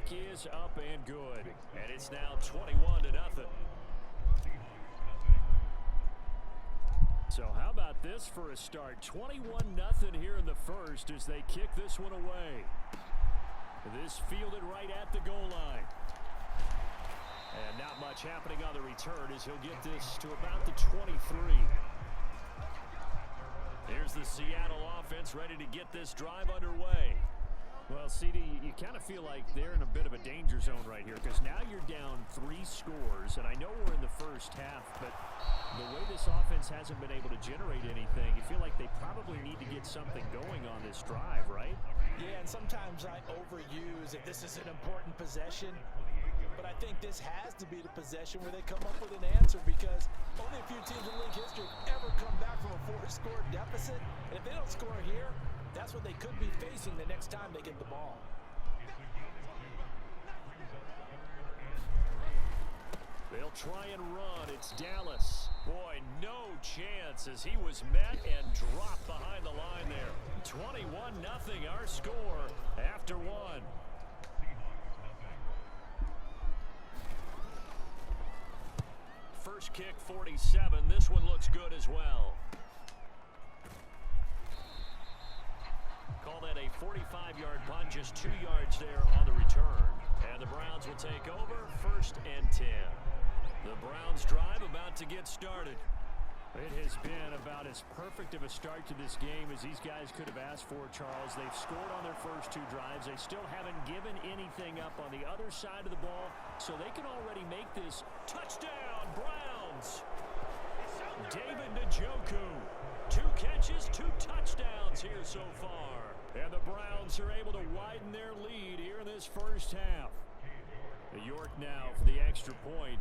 kick is up and good. And it's now 21-0. So how about this for a start? 21-0 here in the first as they kick this one away. This fielded right at the goal line. And not much happening on the return as he'll get this to about the 23. Here's the Seattle offense ready to get this drive underway. Well, CD, you kind of feel like they're in a bit of a danger zone right here because now you're down 3 scores, and I know we're in the first half, but the way this offense hasn't been able to generate anything, you feel like they probably need to get something going on this drive, right? Yeah, and sometimes I overuse if this is an important possession, but I think this has to be the possession where they come up with an answer because only a few teams in league history have ever come back from a 4-score deficit, and if they don't score here, that's what they could be facing the next time they get the ball. They'll try and run. It's Dallas. Boy, no chance as he was met and dropped behind the line there. 21-0 our score after one. First kick 47. This one looks good as well. Call that a 45-yard punt, just 2 yards there on the return. And the Browns will take over, 1st and 10. The Browns drive about to get started. It has been about as perfect of a start to this game as these guys could have asked for, Charles. They've scored on their first 2 drives. They still haven't given anything up on the other side of the ball, so they can already make this touchdown, Browns. David Njoku, 2 catches, 2 touchdowns here so far. And the Browns are able to widen their lead here in this first half. York now for the extra point.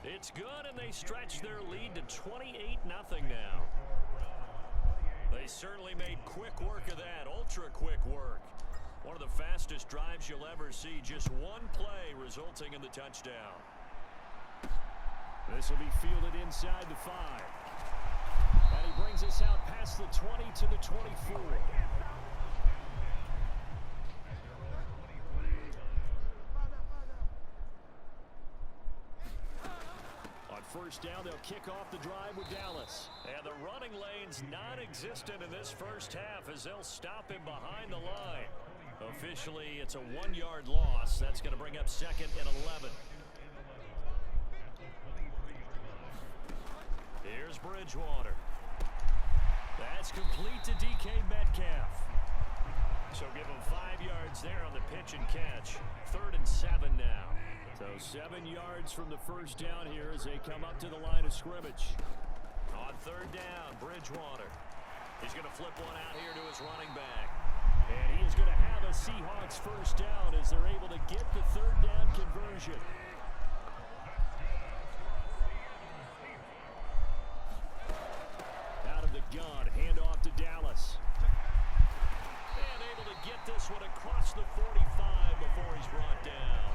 It's good, and they stretch their lead to 28-0 now. They certainly made quick work of that, ultra-quick work. One of the fastest drives you'll ever see, just 1 play resulting in the touchdown. This will be fielded inside the 5. And he brings us out past the 20 to the 24. First down, they'll kick off the drive with Dallas. And the running lane's non-existent in this first half as they'll stop him behind the line. Officially, it's a 1-yard loss. That's going to bring up 2nd and 11. Here's Bridgewater. That's complete to DK Metcalf. So give him 5 yards there on the pitch and catch. 3rd and 7 now. So 7 yards from the first down here as they come up to the line of scrimmage. On 3rd down, Bridgewater. He's going to flip one out here to his running back. And he is going to have a Seahawks first down as they're able to get the 3rd down conversion. Out of the gun, handoff to Dallas. And able to get this one across the 45 before he's brought down.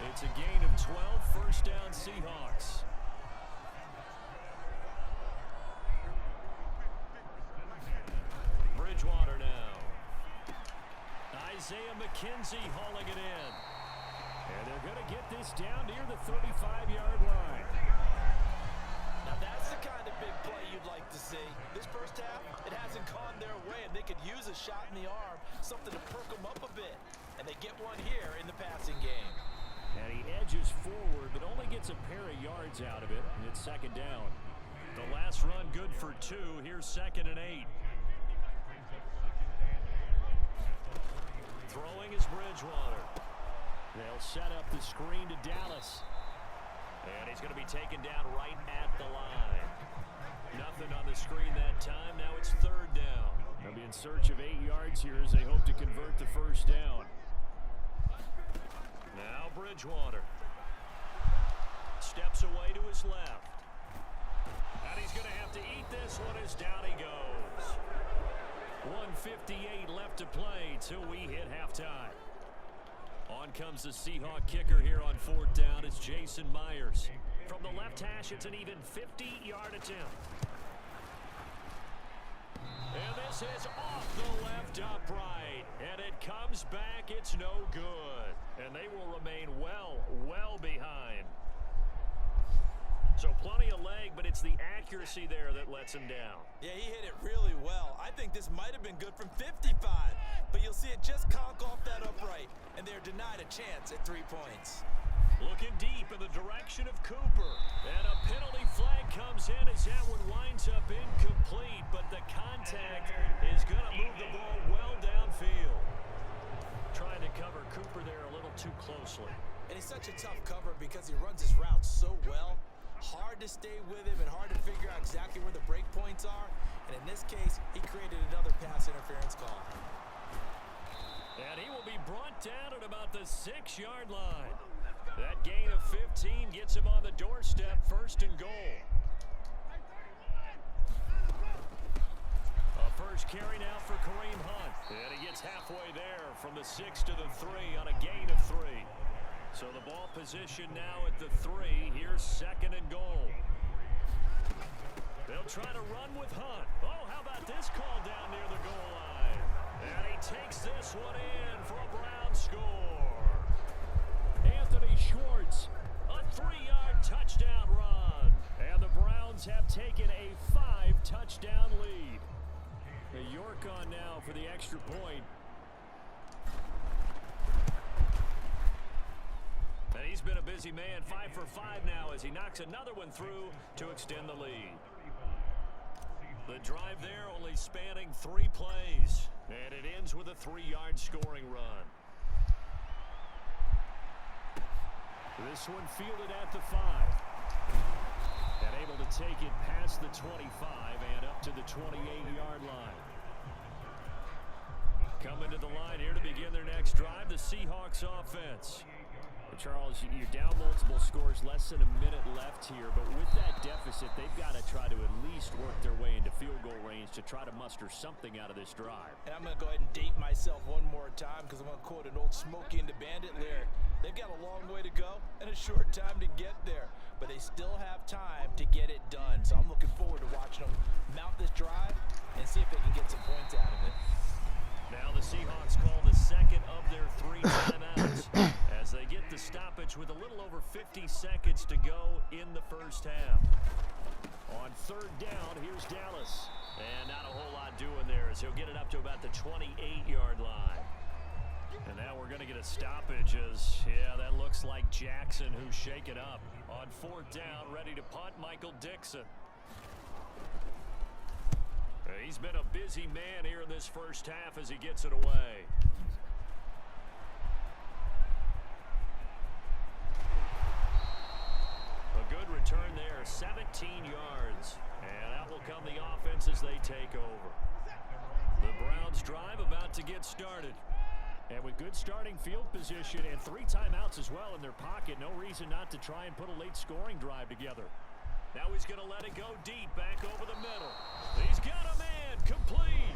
It's a gain of 12, first down Seahawks. Bridgewater now. Isaiah McKenzie hauling it in. And they're going to get this down near the 35-yard line. Now that's the kind of big play you'd like to see. This first half, it hasn't gone their way, and they could use a shot in the arm, something to perk them up a bit. And they get one here in the passing game. And he edges forward, but only gets a pair of yards out of it, and it's 2nd down. The last run good for 2. Here's 2nd and 8. Throwing is Bridgewater. They'll set up the screen to Dallas. And he's going to be taken down right at the line. Nothing on the screen that time. Now it's 3rd down. They'll be in search of 8 yards here as they hope to convert the first down. Now Bridgewater steps away to his left. And he's going to have to eat this one as down he goes. 1:58 left to play till we hit halftime. On comes the Seahawk kicker here on 4th down. It's Jason Myers. From the left hash, it's an even 50-yard attempt. And this is off the left left upright, and it comes back. It's no good, and they will remain well behind. So plenty of leg, but it's the accuracy there that lets him down. Yeah, he hit it really well. I think this might have been good from 55, but you'll see it just conk off that upright, and they're denied a chance at 3 points. Looking deep in the direction of Cooper, and a penalty flag comes in as that one winds up incomplete, but the contact is going to move the ball well downfield. Trying to cover Cooper there a little too closely. And he's such a tough cover because he runs his route so well. Hard to stay with him and hard to figure out exactly where the break points are. And in this case, he created another pass interference call. And he will be brought down at about the 6-yard line. That gain of 15 gets him on the doorstep, 1st and goal. A first carry now for Kareem Hunt. And he gets halfway there from the 6 to the 3 on a gain of 3. So the ball position now at the 3. Here's 2nd and goal. They'll try to run with Hunt. Oh, how about this call down near the goal line? And he takes this one in for a Brown score. Anthony Schwartz, a 3-yard touchdown run. And the Browns have taken a 5-touchdown lead. York on now for the extra point. And he's been a busy man, 5 for 5 now as he knocks another one through to extend the lead. The drive there only spanning 3 plays, and it ends with a 3-yard scoring run. This one fielded at the 5. And able to take it past the 25 and up to the 28-yard line. Coming to the line here to begin their next drive, the Seahawks offense. Charles, you're down multiple scores, less than a minute left here, but with that deficit, they've got to try to at least work their way into field goal range to try to muster something out of this drive. And I'm going to go ahead and date myself one more time because I'm going to quote an old Smokey and the Bandit lyric. They've got a long way to go and a short time to get there, but they still have time to get it done. So I'm looking forward to watching them mount this drive and see if they can get some points out of it. Now the Seahawks call the 2nd of their 3 timeouts as they get the stoppage with a little over 50 seconds to go in the first half. On 3rd down, here's Dallas. And not a whole lot doing there as he'll get it up to about the 28-yard line. And now we're going to get a stoppage as, yeah, that looks like Jackson who's shaken up. On 4th down, ready to punt, Michael Dixon. He's been a busy man here in this first half as he gets it away. A good return there, 17 yards. And out will come the offense as they take over. The Browns drive about to get started. And with good starting field position and 3 timeouts as well in their pocket, no reason not to try and put a late scoring drive together. Now he's going to let it go deep, back over the middle. He's got a man, complete.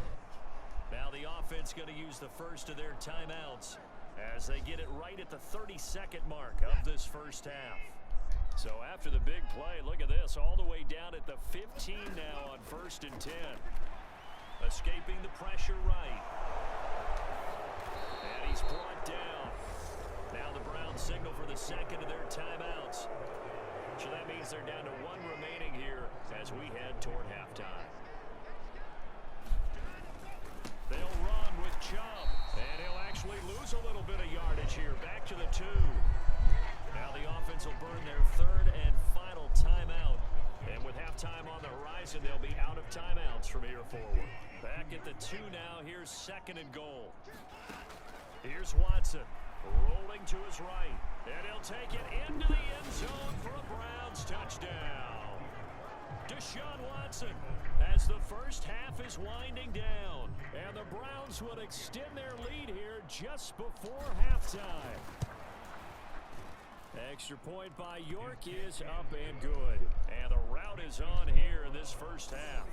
Now the offense going to use the first of their timeouts as they get it right at the 32nd mark of this first half. So after the big play, look at this, all the way down at the 15 now on 1st and 10. Escaping the pressure right. And he's brought down. Now the Browns signal for the 2nd of their timeouts. So that means they're down to 1 remaining here as we head toward halftime. They'll run with Chubb, and he'll actually lose a little bit of yardage here. Back to the 2. Now the offense will burn their 3rd and final timeout. And with halftime on the horizon, they'll be out of timeouts from here forward. Back at the 2 now. Here's 2nd and goal. Here's Watson. Rolling to his right. And he'll take it into the end zone for a Browns touchdown. Deshaun Watson as the first half is winding down. And the Browns will extend their lead here just before halftime. Extra point by York is up and good. And the route is on here in this first half.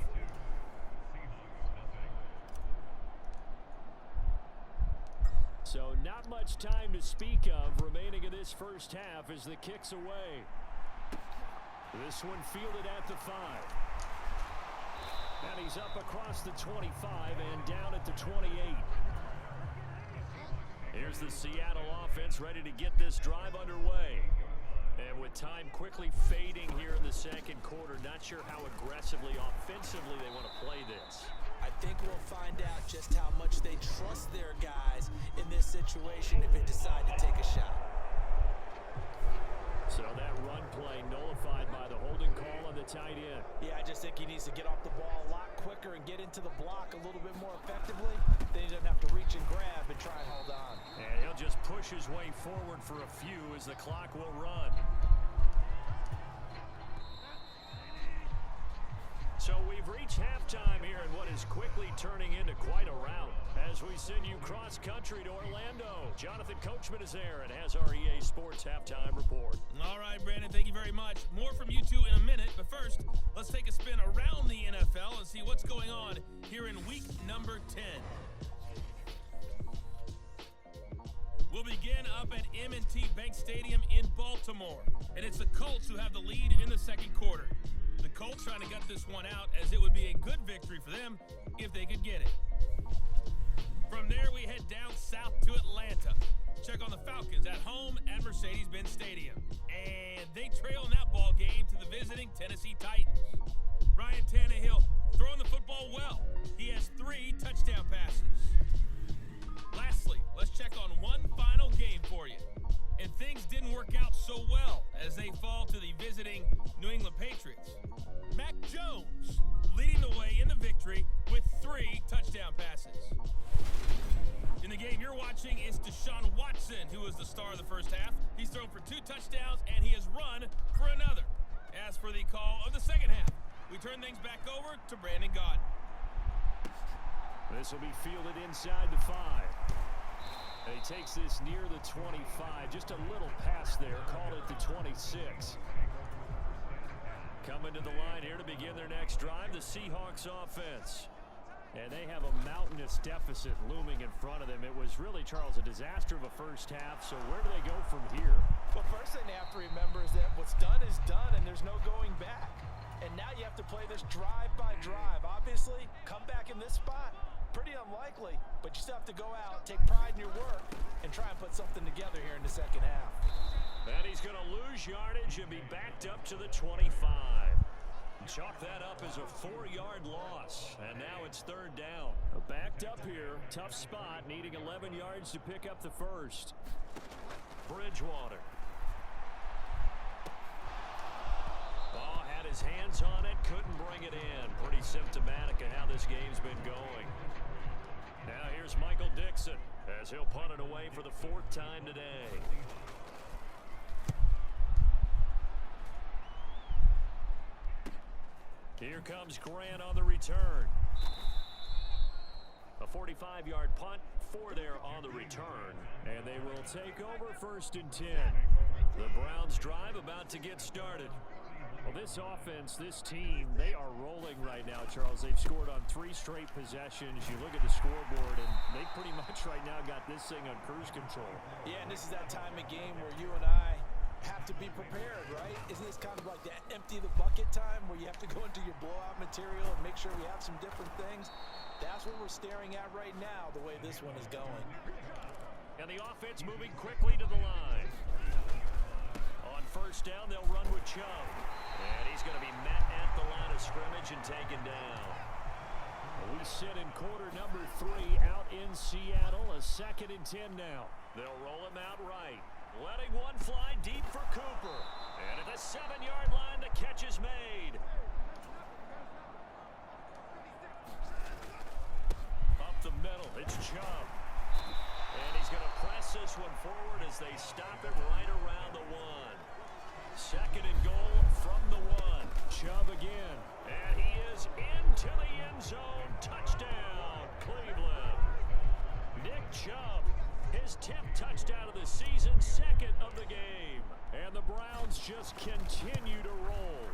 So not much time to speak of remaining in this first half as the kick's away. This one fielded at the 5. And he's up across the 25 and down at the 28. here's the Seattle offense ready to get this drive underway. And with time quickly fading here in the second quarter, not sure how aggressively, offensively they want to play this. I think we'll find out just how much they trust their guys in this situation if they decide to take a shot. So that run play nullified by the holding call on the tight end. Yeah, I just think he needs to get off the ball a lot quicker and get into the block a little bit more effectively. Then he doesn't have to reach and grab and try and hold on. And he'll just push his way forward for a few as the clock will run. So we've reached halftime here in what is quickly turning into quite a rout. As we send you cross-country to Orlando, Jonathan Coachman is there and has our EA Sports Halftime Report. All right, Brandon, thank you very much. More from you two in a minute, but first, let's take a spin around the NFL and see what's going on here in week number 10. We'll begin up at M&T Bank Stadium in Baltimore, and it's the Colts who have the lead in the second quarter. The Colts trying to gut this one out, as it would be a good victory for them if they could get it. From there, we head down south to Atlanta. Check on the Falcons at home at Mercedes-Benz Stadium. And they trail in that ball game to the visiting Tennessee Titans. Ryan Tannehill throwing the football well. He has 3 touchdown passes. Lastly, let's check on one final game for you. And things didn't work out so well as they fall to the visiting New England Patriots. Mac Jones leading the way in the victory with 3 touchdown passes. In the game you're watching is Deshaun Watson, who is the star of the first half. He's thrown for 2 touchdowns, and he has run for another. As for the call of the second half, we turn things back over to Brandon Gaudin. This will be fielded inside the 5. And he takes this near the 25. Just a little pass there. Called it the 26. Coming to the line here to begin their next drive, the Seahawks offense. And they have a mountainous deficit looming in front of them. It was really, Charles, a disaster of a first half. So where do they go from here? Well, first thing they have to remember is that what's done is done, and there's no going back. And now you have to play this drive by drive. Obviously, come back in this spot, pretty unlikely. But you still have to go out, take pride in your work, and try and put something together here in the second half. And he's going to lose yardage and be backed up to the 25. Chalk that up as a 4-yard loss. And now it's third down. Backed up here. Tough spot. Needing 11 yards to pick up the first. Bridgewater. Ball had his hands on it. Couldn't bring it in. Pretty symptomatic of how this game's been going. Now here's Michael Dixon as he'll punt it away for the 4th time today. Here comes Grant on the return. A 45-yard punt, 4 there on the return. And they will take over 1st and 10. The Browns drive about to get started. Well, this offense, this team, they are rolling right now, Charles. They've scored on 3 straight possessions. You look at the scoreboard, and they pretty much right now got this thing on cruise control. Yeah, and this is that time of game where you and I have to be prepared, right? Isn't this kind of like that empty the bucket time where you have to go into your blowout material and make sure we have some different things? That's what we're staring at right now, the way this one is going. And the offense moving quickly to the line. On 1st down, they'll run with Chubb. And he's going to be met at the line of scrimmage and taken down. We sit in quarter number 3 out in Seattle. A 2nd and 10 now. They'll roll him out right. Letting one fly deep for Cooper. And at the 7-yard line, the catch is made. Up the middle, it's Chubb. And he's going to press this one forward as they stop it right around the 1. 2nd and goal from the 1. Chubb again. And he is into the end zone. Touchdown, Cleveland. Nick Chubb. His 10th touchdown of the season, 2nd of the game. And the Browns just continue to roll.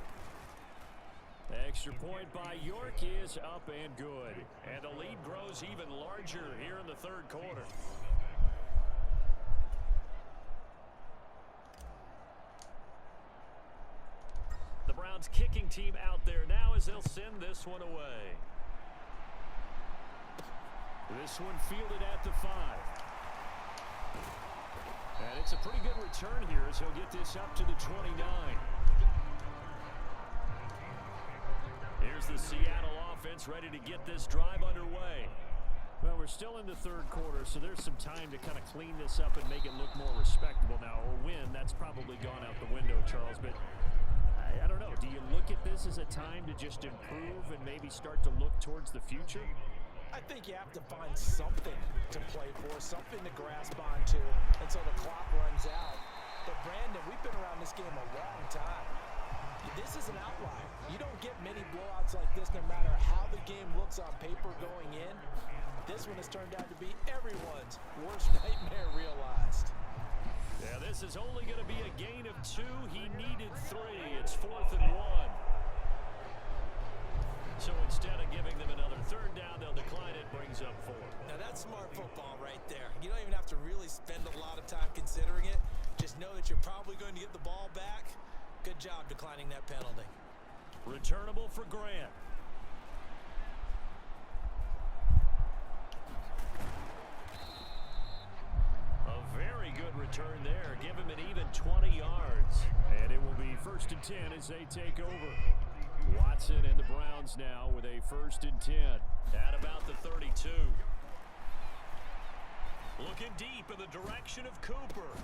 Extra point by York is up and good. And the lead grows even larger here in the 3rd quarter. The Browns kicking team out there now as they'll send this one away. This one fielded at the 5. And it's a pretty good return here as he'll get this up to the 29. Here's the Seattle offense ready to get this drive underway. Well, we're still in the third quarter, so there's some time to kind of clean this up and make it look more respectable. Now, a win, that's probably gone out the window, Charles, but I don't know. Do you look at this as a time to just improve and maybe start to look towards the future? I think you have to find something to play for, something to grasp onto until the clock runs out. But, Brandon, we've been around this game a long time. This is an outlier. You don't get many blowouts like this no matter how the game looks on paper going in. This one has turned out to be everyone's worst nightmare realized. Yeah, this is only going to be a gain of 2. He needed 3. It's 4th and 1. So instead of giving them another third down, they'll decline it, brings up 4. Now that's smart football right there. You don't even have to really spend a lot of time considering it. Just know that you're probably going to get the ball back. Good job declining that penalty. Returnable for Grant. A very good return there. Give him an even 20 yards. And it will be 1st and 10 as they take over. Watson and the Browns now with a 1st and 10 at about the 32. Looking deep in the direction of Cooper.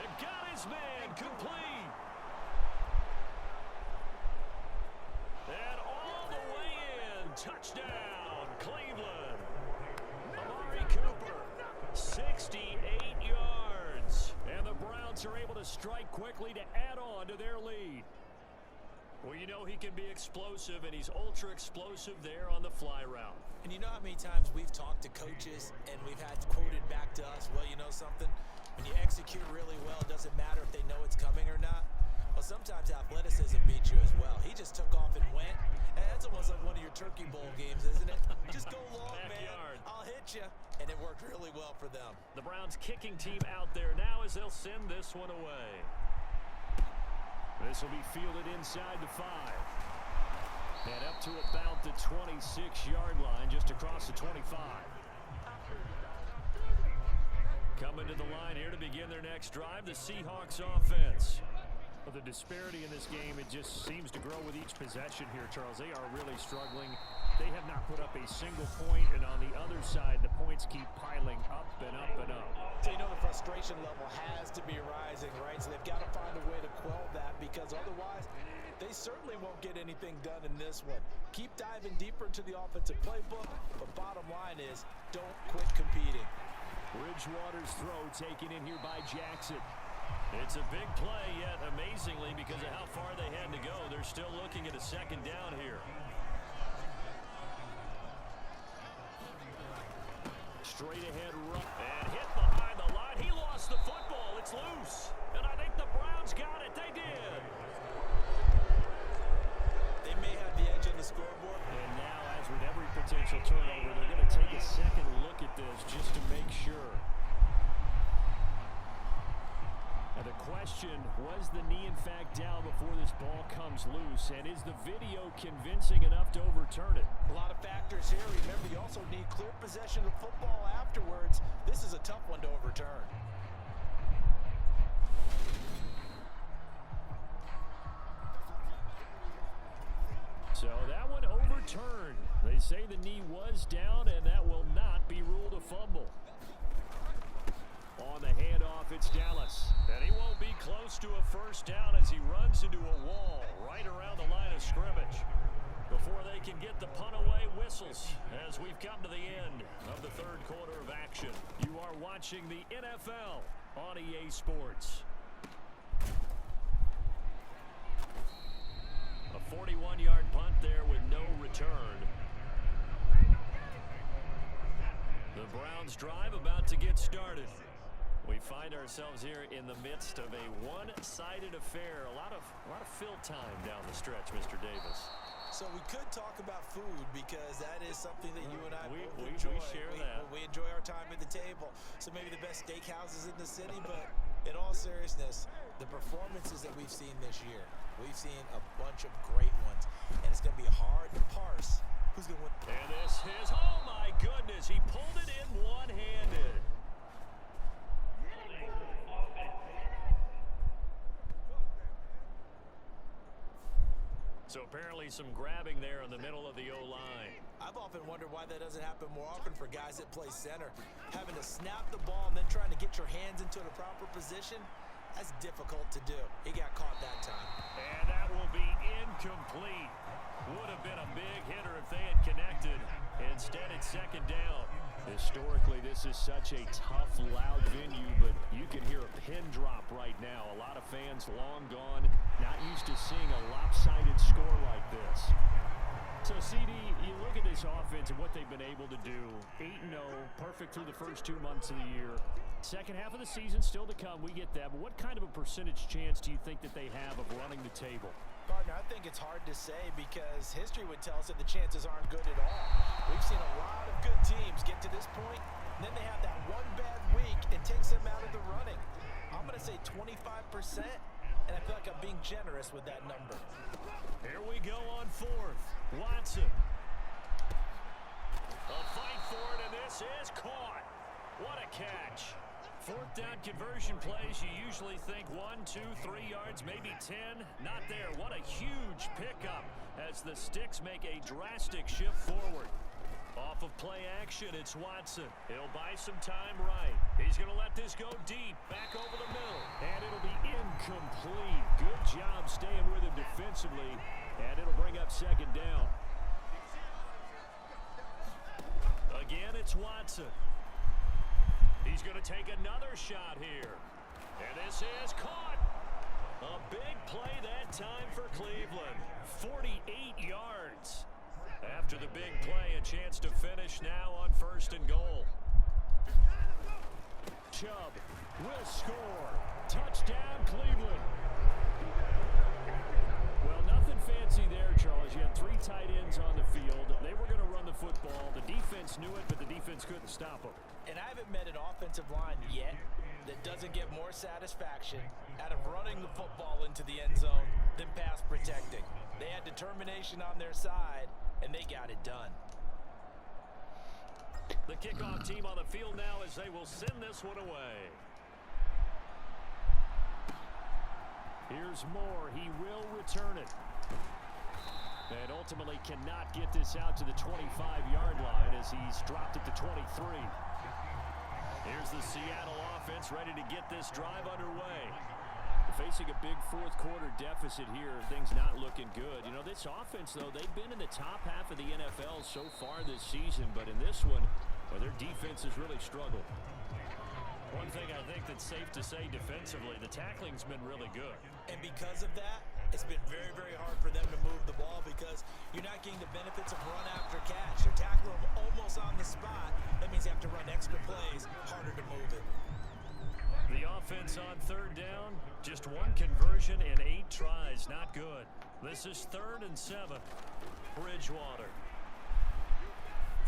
And got his man complete. And all the way in. Touchdown, Cleveland. Amari Cooper, 68 yards. And the Browns are able to strike quickly to add on to their lead. Well, you know he can be explosive, and he's ultra explosive there on the fly route. And you know how many times we've talked to coaches and we've had quoted back to us, well, you know something? When you execute really well, it doesn't matter if they know it's coming or not. Well, sometimes athleticism beats you as well. He just took off and went. And that's almost like one of your Turkey Bowl games, isn't it? Just go long, man. I'll hit you. And it worked really well for them. The Browns kicking team out there now as they'll send this one away. This will be fielded inside the 5. And up to about the 26-yard line, just across the 25. Coming to the line here to begin their next drive, the Seahawks offense. Well, the disparity in this game, it just seems to grow with each possession here, Charles. They are really struggling. They have not put up a single point, and on the other side, the points keep piling up and up and up. So you know the frustration level has to be rising, right? So they've got to find a way to quell that, because otherwise they certainly won't get anything done in this one. Keep diving deeper into the offensive playbook, but bottom line is don't quit competing. Bridgewater's throw taken in here by Jackson. It's a big play, yet amazingly, because of how far they had to go, they're still looking at a 2nd down here. Straight ahead run and hit behind the line. He lost the football. It's loose. And I think the Browns got it. They did. They may have the edge on the scoreboard. And now, as with every potential turnover, they're going to take a second look at this just to make sure. Now the question, was the knee in fact down before this ball comes loose? And is the video convincing enough to overturn it? A lot of factors here. Remember, you also need clear possession of football afterwards. This is a tough one to overturn. So that one overturned. They say the knee was down, and that will not be ruled a fumble. On the handoff, it's Dallas. And he won't be close to a 1st down as he runs into a wall right around the line of scrimmage. Before they can get the punt away, whistles as we've come to the end of the 3rd quarter of action. You are watching the NFL on EA Sports. A 41-yard punt there with no return. The Browns drive about to get started. We find ourselves here in the midst of a one-sided affair. A lot of fill time down the stretch, Mr. Davis. So we could talk about food, because that is something that you and I both enjoy. We share that. We enjoy our time at the table. So maybe the best steakhouses in the city, but in all seriousness, the performances that we've seen this year, we've seen a bunch of great ones, and it's going to be hard to parse who's going to win. And this is, oh my goodness, he pulled it in one-handed. Certainly some grabbing there in the middle of the O-line. I've often wondered why that doesn't happen more often for guys that play center. Having to snap the ball and then trying to get your hands into the proper position, that's difficult to do. He got caught that time. And that will be incomplete. Would have been a big hitter if they had connected. Instead, it's second down. Historically, this is such a tough, loud venue, but you can hear a pin drop right now. A lot of fans long gone, not used to seeing a lopsided score like this. So, CD, you look at this offense and what they've been able to do. 8-0, perfect through the first 2 months of the year. Second half of the season still to come. We get that. But what kind of a percentage chance do you think that they have of running the table? Partner, I think it's hard to say because history would tell us that the chances aren't good at all. We've seen a lot of good teams get to this point, and then they have that one bad week and takes them out of the running. I'm going to say 25%, and I feel like I'm being generous with that number. Here we go on fourth. Watson. A fight for it, and this is caught. What a catch. Fourth down conversion plays, you usually think 1, 2, 3 yards, maybe 10. Not there. What a huge pickup as the Sticks make a drastic shift forward. Off of play action, it's Watson. He'll buy some time right. He's going to let this go deep, back over the middle. And it'll be incomplete. Good job staying with him defensively. And it'll bring up second down. Again, it's Watson. He's going to take another shot here. And this is caught. A big play that time for Cleveland. 48 yards. After the big play, a chance to finish now on first and goal. Chubb will score. Touchdown, Cleveland. Well, nothing fancy there, Charles. You had 3 tight ends on the field. They were going to run the football. The defense knew it, but the defense couldn't stop them. And I haven't met an offensive line yet that doesn't get more satisfaction out of running the football into the end zone than pass protecting. They had determination on their side, and they got it done. The kickoff team on the field now as they will send this one away. Here's Moore. He will return it. And ultimately cannot get this out to the 25-yard line as he's dropped it to 23. Here's the Seattle offense ready to get this drive underway. Facing a big fourth-quarter deficit here, things not looking good. You know, this offense, though, they've been in the top half of the NFL so far this season, but in this one, well, their defense has really struggled. One thing I think that's safe to say defensively, the tackling's been really good. And because of that, it's been very, very hard for them to move the ball because you're not getting the benefits of run after catch. You're tackling them almost on the spot. That means you have to run extra plays, harder to move it. The offense on third down, just 1 conversion and 8 tries. Not good. This is 3rd and 7. Bridgewater.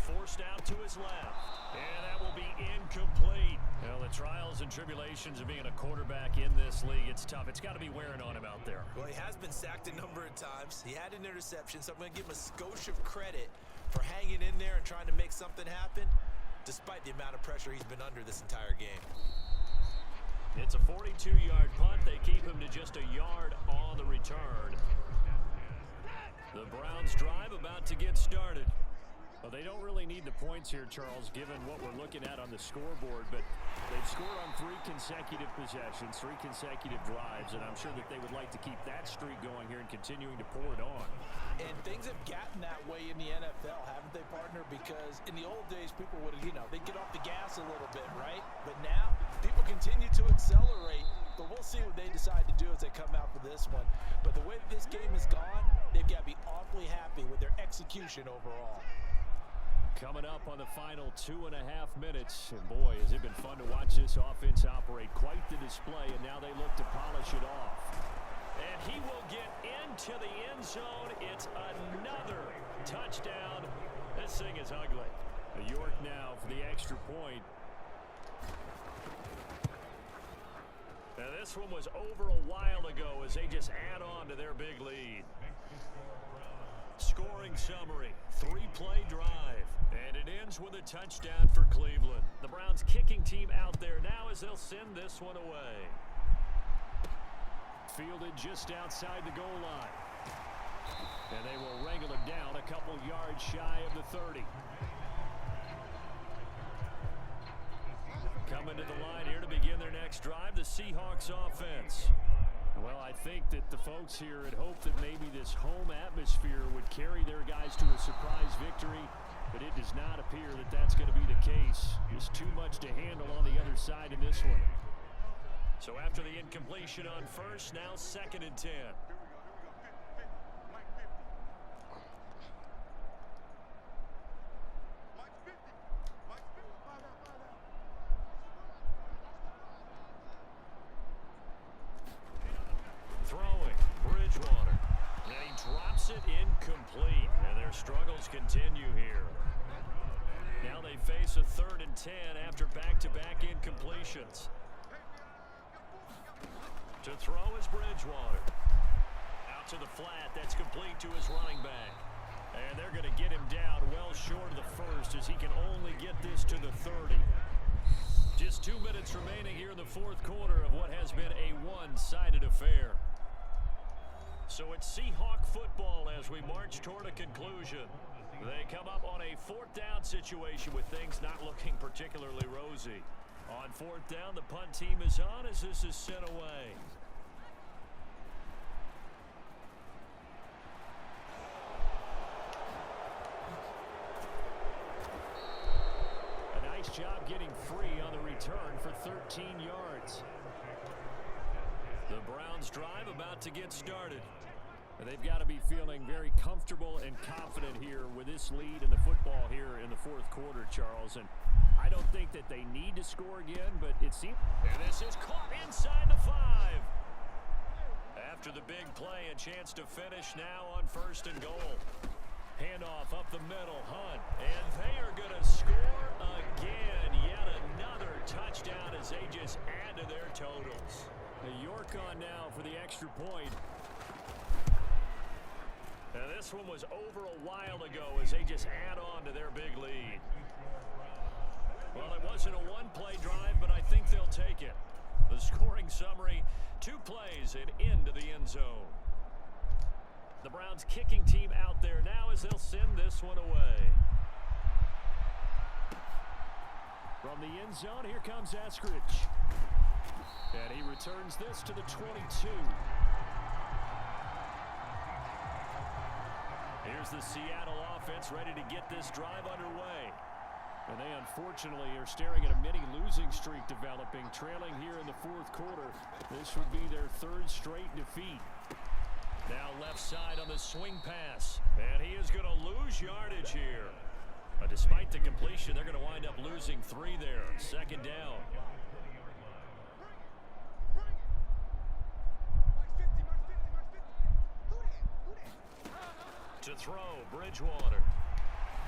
Forced out to his left. And that will be incomplete. Well, the trials and tribulations of being a quarterback in this league, it's tough. It's got to be wearing on him out there. Well, he has been sacked a number of times. He had an interception, so I'm going to give him a skosh of credit for hanging in there and trying to make something happen, despite the amount of pressure he's been under this entire game. It's a 42-yard punt. They keep him to just a yard on the return. The Browns drive about to get started. Well, they don't really need the points here, Charles, given what we're looking at on the scoreboard, but they've scored on 3 consecutive possessions, 3 consecutive drives, and I'm sure that they would like to keep that streak going here and continuing to pour it on. And things have gotten that way in the NFL, haven't they, partner? Because in the old days, people would, they'd get off the gas a little bit, right? But now, people continue to accelerate, but we'll see what they decide to do as they come out for this one. But the way that this game has gone, they've got to be awfully happy with their execution overall. Coming up on the final 2.5 minutes, and boy, has it been fun to watch this offense operate. Quite the display, and now they look to polish it off. And he will get into the end zone. It's another touchdown. This thing is ugly. York now for the extra point. Now this one was over a while ago as they just add on to their big lead. Scoring summary, 3-play drive, and it ends with a touchdown for Cleveland. The Browns kicking team out there now as they'll send this one away. Fielded just outside the goal line. And they will wrangle him down a couple yards shy of the 30. Coming to the line here to begin their next drive, the Seahawks offense. Well, I think that the folks here had hoped that maybe this home atmosphere would carry their guys to a surprise victory, but it does not appear that that's going to be the case. There's too much to handle on the other side in this one. So after the incompletion on first, now 2nd and 10. Throwing, Bridgewater. And he drops it incomplete. And their struggles continue here. Now they face a 3rd and 10 after back-to-back incompletions. To throw is Bridgewater. Out to the flat. That's complete to his running back. And they're going to get him down well short of the first as he can only get this to the 30. Just 2 minutes remaining here in the 4th quarter of what has been a one-sided affair. So it's Seahawk football as we march toward a conclusion. They come up on a 4th down situation with things not looking particularly rosy. On 4th down, the punt team is on as this is sent away. A nice job getting free on the return for 13 yards. The Browns drive about to get started. They've got to be feeling very comfortable and confident here with this lead in the football here in the 4th quarter, Charles. And I don't think that they need to score again, but it seems... And this is caught inside the 5. After the big play, a chance to finish now on 1st and goal. Handoff up the middle, Hunt. And they are going to score again. Yet another touchdown as they just add to their totals. York on now for the extra point. Now this one was over a while ago as they just add on to their big lead. Well, it wasn't a one-play drive, but I think they'll take it. The scoring summary, 2 plays and into the end zone. The Browns kicking team out there now as they'll send this one away. From the end zone, here comes Eskridge. And he returns this to the 22. Here's the Seattle offense ready to get this drive underway. And they unfortunately are staring at a mini losing streak developing, trailing here in the 4th quarter. This would be their 3rd straight defeat. Now left side on the swing pass. And he is going to lose yardage here. Despite the completion, they're going to wind up losing 3 there. 2nd down. To throw, Bridgewater.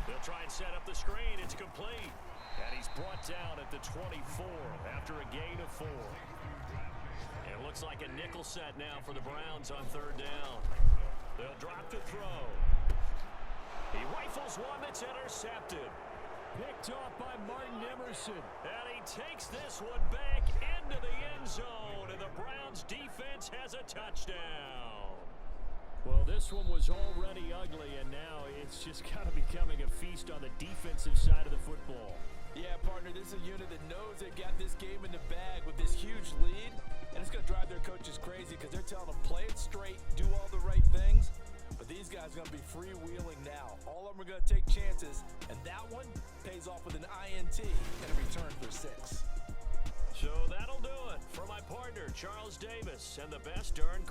They'll try and set up the screen. It's complete. And he's brought down at the 24 after a gain of 4. And it looks like a nickel set now for the Browns on 3rd down. They'll drop the throw. He rifles one that's intercepted. Picked off by Martin Emerson. And he takes this one back into the end zone. And the Browns defense has a touchdown. Well, this one was already ugly, and now it's just kind of becoming a feast on the defensive side of the football. Yeah, partner, this is a unit that knows they've got this game in the bag with this huge lead, and it's going to drive their coaches crazy because they're telling them play it straight, do all the right things, but these guys are going to be freewheeling now. All of them are going to take chances, and that one pays off with an INT and a return for 6. So that'll do it for my partner, Charles Davis, and the best darn